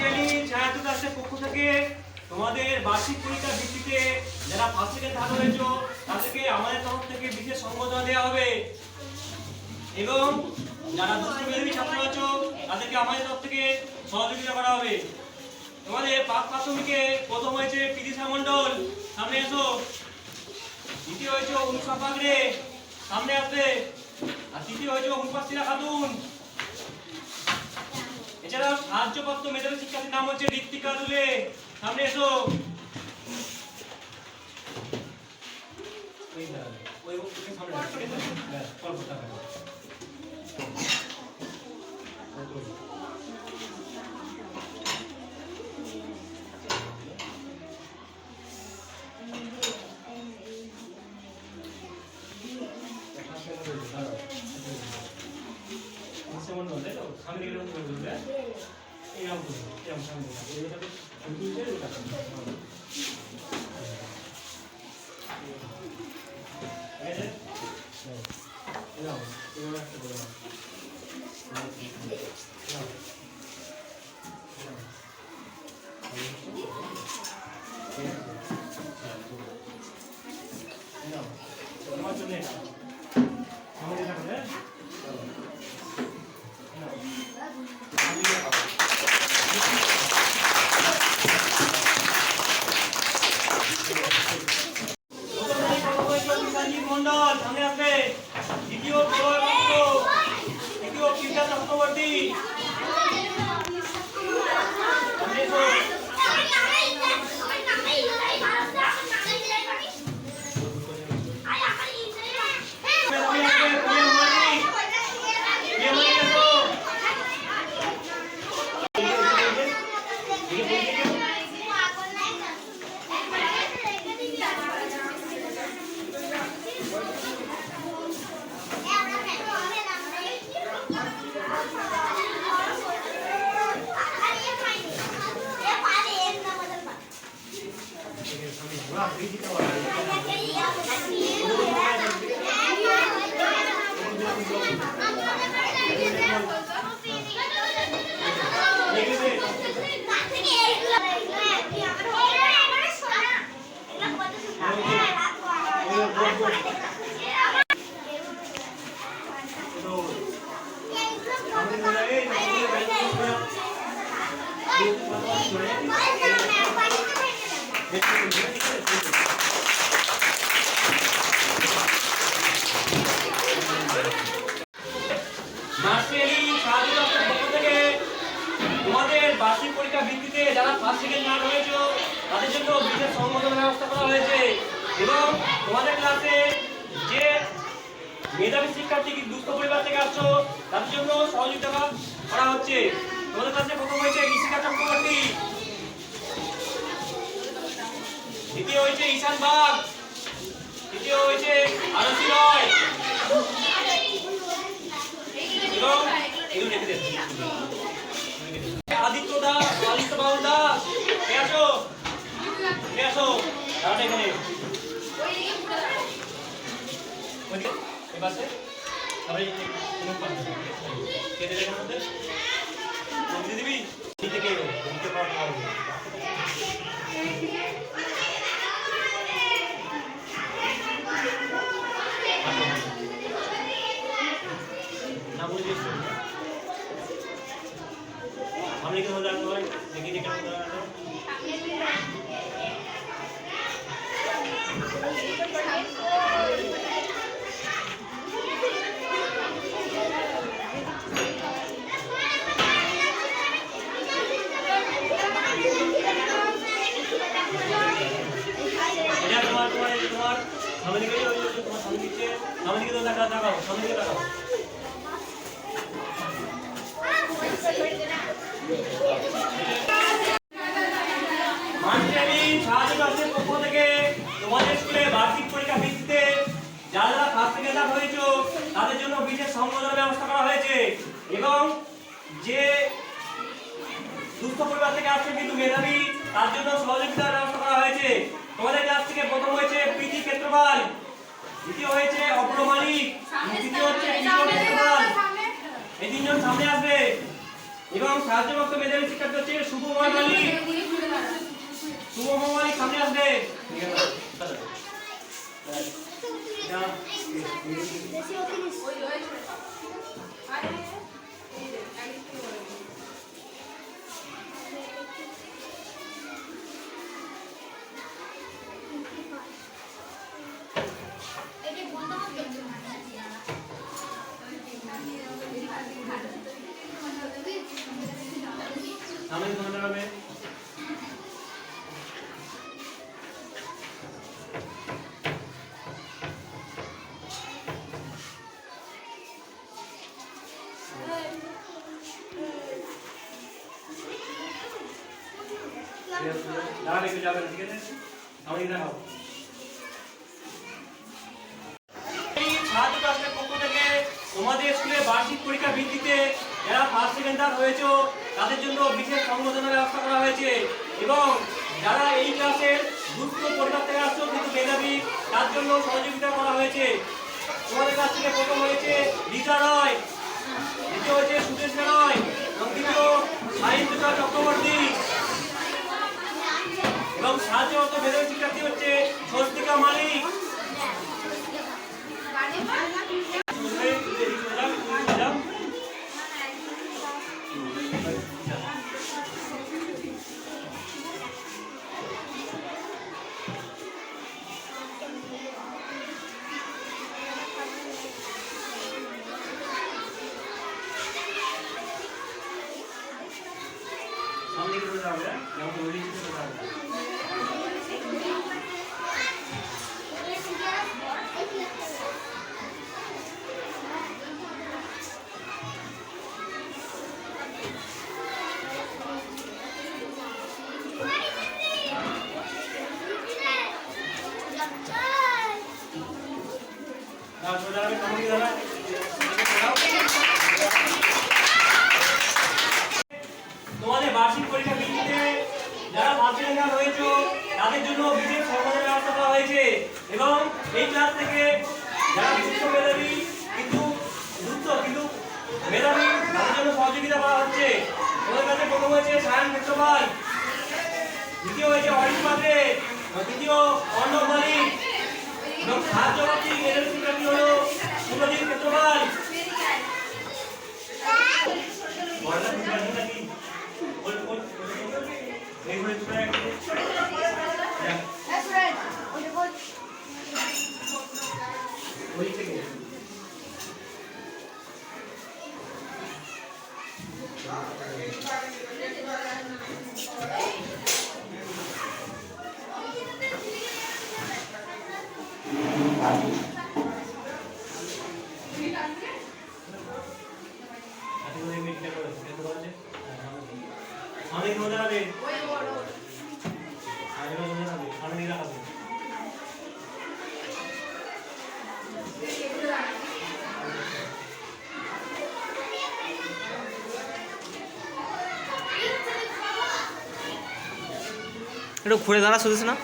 মার্শালি ছায়াতু দাসের পক্ষ থেকে তোমাদের বার্ষিক পরীক্ষার ভিত্তিতে যারা ফার্স্ট সেকেন্ড থার্ড হয়েছো তাদেরকে আমাদের তরফ থেকে বিশেষ সম্বর্ধনা দেওয়া হবে এবং যারা দুষ্ট মেধাবী ছাত্র আছো তাদেরকে আমাদের তরফ থেকে সহযোগিতা করা হবে। তোমাদের পাঁচ প্রাথমিকে প্রথম হয়েছে প্রীতিশা মণ্ডল, সামনে এসো। দ্বিতীয় হয়েছে অনুষা পাগড়ে, সামনে আসবে। আর তৃতীয় হয়েছে মুফাসসিরা খাতুন। এছাড়াও সাহায্যপ্রাপ্ত মেধাবী শিক্ষার্থীর নাম হচ্ছে ঋত্বিকা দুলে, সামনে এসো। সামনে গেলে বলবে এরকম করবে, এরকম সামনে এটাকে কম্পিউটার এটা করবে। এই নাও এরকম একটা করে নাও। নাও তোমার জন্য এটা সামনে এটা করে মন্ডল, সামনে আসবে। দ্বিতীয় কীর্তা চক্রবর্তী, তোমাদের বার্ষিক পরীক্ষা ভিত্তিতে যারা ফার্স্ট সেকেন্ড থার্ড হয়েছো তাদের জন্য বিশেষ সম্মাননা ব্যবস্থা করা হয়েছে এবং তোমাদের ক্লাসে যে মেধাবী শিক্ষার্থী দুস্থ পরিবার থেকে আসছো তাদের জন্য সহযোগিতা করা হচ্ছে। তোমাদের ক্লাসে প্রথম হয়েছে ঋষিকা চক্রবর্তী, দ্বিতীয় হয়েছে ঈশান বাগ, তৃতীয় হয়েছে আরতি রয় এবং আদিত্য দাস, আদিত্য বাবু দাস। কে আসো কে আসো এখানে এবারে সবাই কেটে রেখে মধ্যে দিবি থেকে দিতে পারবো না বলে দিস আমি কি হলো জানো ভাই দেখি দেখে আমি দাঁড়ানো তোমার সামনে দিকে তোমার সামনে দিকে তাকাও সামনে দিকে তাকাও। মার্শালি ছায়াতু দাসের পক্ষ থেকে তোমাদের স্কুলে বার্ষিক পরীক্ষা ভিত্তিতে যারা যারা ফার্স্ট সেকেন্ড থার্ড হয়েছো তাদের জন্য বিশেষ সম্মাননা ব্যবস্থা করা হয়েছে এবং যে দুস্থ পরিবার থেকে আসছে কিন্তু মেধাবী তার জন্য সহযোগিতার ব্যবস্থা করা হয়েছে। তোমাদের ক্লাস থেকে প্রথম হয়েছে প্রীতি ক্ষেত্রপাল, দ্বিতীয় হয়েছে অপর মালিক, তৃতীয় হচ্ছে কিশোর ক্ষেত্রপাল। এই তিনজন সামনে আসবে। এবং সাহায্যপ্রাপ্ত মেধাবী শিক্ষার্থী হচ্ছে শুভময় মালিক। শুভময় মালিক সামনে আসবে। সামনে ধরে দাঁড়াবে। দাঁড়াবে, একটু যাবে, ঠিক আছে? সামনে দাঁড়াও। এই ছাত্র ট্রাস্টের পক্ষ থেকে তোমাদের স্কুলে বার্ষিক পরীক্ষা ভিত্তিতে যারা ফার্স্ট সেকেন্ড থার্ড হয়েছে তাদের জন্য বিশেষ সংবর্ধনার ব্যবস্থা করা হয়েছে এবং যারা এই ক্লাসের দুস্থ পরিবার থেকে আসছো কিন্তু মেধাবী তার জন্য সহযোগিতা করা হয়েছে। তোমাদের কাছ থেকে প্রথম হয়েছে রিতা রয়, দ্বিতীয় হয়েছে সুদেশ রয় এবং তৃতীয় সাহিত্যা চক্রবর্তী এবং সাহায্যরত মেধাবী শিক্ষার্থী হচ্ছে স্বস্তিকা মালিক। সামনে কি করে যাবে? যেমন ওই দিকে চলে যাবে। না চলে যাবে, সামনে যাবে। তোমাদের বার্ষিক পরীক্ষা ভিত্তিতে যারা ফার্স্ট সেকেন্ড হয়েছে তাদের জন্য বিশেষ সম্মানের ব্যবস্থা করা হয়েছে এবং এই ক্লাস থেকে যারা দুস্থ মেধাবী কিন্তু মেধাবী তাদের জন্য সহযোগিতা করা হচ্ছে। তোমাদের কাছে প্রথম হয়েছে সায়ন ক্ষেত্রপাল, দ্বিতীয় হয়েছে অরিশ পাত্রে, তৃতীয় অর্ণব মালিক এবং সাহায্যপ্রাপ্তী মেধাবী শিক্ষার্থী হল সুরজিৎ ক্ষেত্রপাল। অনেক মজা হবে। একটু ঘুরে দাঁড়া শুধু না।